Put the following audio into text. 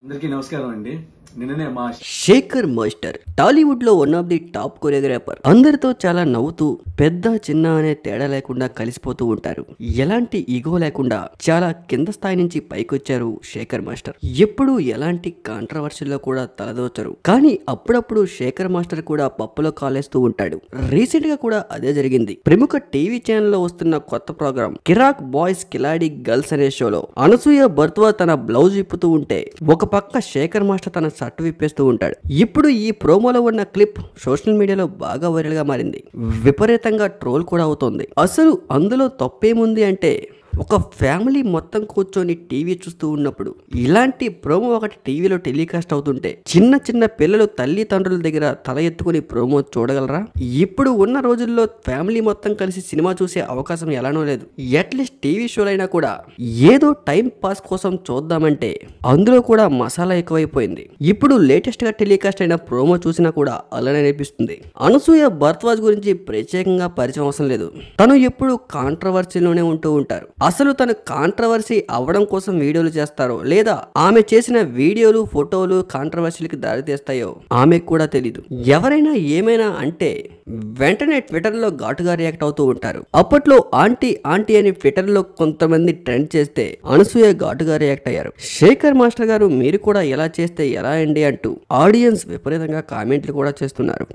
అందరికీ నమస్కారం అండి. నిన్ననే మా శేఖర్ మాస్టర్ టాలీవుడ్ లో one of the top choreographer. అందరితో చాలా నవ్వుతూ పెద్ద చిన్న అనే తేడా లేకుండా కలిసిపోతూ ఉంటారు. ఎలాంటి ఈగో లేకుండా చాలా కింద స్థాయి నుంచి పైకొచ్చారు శేఖర్ మాస్టర్. ఎప్పుడు ఎలాంటి కాంట్రవర్సీలో కూడా తలదోచరు. కానీ అప్పుడప్పుడు శేఖర్ మాస్టర్ కూడా పప్పులో కాలేస్తూ ఉంటాడు. రీసెంట్ గా కూడా అదే జరిగింది. ప్రముఖ టీవీ ఛానల్ లో వస్తున్న కొత్త ప్రోగ్రామ్ కిరాక్ బాయ్స్ కిలాడి గర్ల్స్ అనే షోలో అనసూయ బర్త్వా తన బ్లౌజ్ విప్పుతూ ఉంటే ఒక పక్క శేఖర్ మాస్టర్ తన షర్ట్ విప్పేస్తూ ఉంటాడు. ఇప్పుడు ఈ ప్రోమోలో ఉన్న క్లిప్ సోషల్ మీడియాలో బాగా వైరల్ గా మారింది. విపరీతంగా ట్రోల్ కూడా అవుతోంది. అసలు అందులో తప్పేముంది అంటే ఒక ఫ్యామిలీ మొత్తం కూర్చొని టీవీ చూస్తూ ఉన్నప్పుడు ఇలాంటి ప్రోమో ఒకటి టీవీలో టెలికాస్ట్ అవుతుంటే చిన్న చిన్న పిల్లలు తల్లిదండ్రుల దగ్గర తల ఎత్తుకుని ప్రోమో చూడగలరా? ఇప్పుడు ఉన్న రోజుల్లో ఫ్యామిలీ మొత్తం కలిసి సినిమా చూసే అవకాశం ఎలానో లేదు. అట్లీస్ట్ టీవీ షోలైనా కూడా ఏదో టైం పాస్ కోసం చూద్దామంటే అందులో కూడా మసాలా ఎక్కువైపోయింది. ఇప్పుడు లేటెస్ట్ గా టెలికాస్ట్ అయిన ప్రోమో చూసినా కూడా అలానే అనిపిస్తుంది. అనసూయ భరద్వాజ్ గురించి ప్రత్యేకంగా పరిచయం అవసరం లేదు. తను ఎప్పుడు కాంట్రవర్సీలోనే ఉంటూ ఉంటారు. అసలు తను కాంట్రవర్సీ అవ్వడం కోసం వీడియోలు చేస్తారో లేదా ఆమె చేసిన వీడియోలు ఫోటోలు కాంట్రవర్సీలకు దారితీస్తాయో ఆమెకు కూడా తెలీదు. ఎవరైనా ఏమైనా అంటే వెంటనే ట్విట్టర్ లో ఘాటుగా రియాక్ట్ అవుతూ ఉంటారు. అప్పట్లో ఆంటీ ఆంటీ అని ట్విట్టర్ లో కొంతమంది ట్రెండ్ చేస్తే అనసూయ ఘాటుగా రియాక్ట్ అయ్యారు. శేఖర్ మాస్టర్ గారు మీరు కూడా ఎలా చేస్తే ఎలా అండి అంటూ ఆడియన్స్ విపరీతంగా కామెంట్లు కూడా చేస్తున్నారు.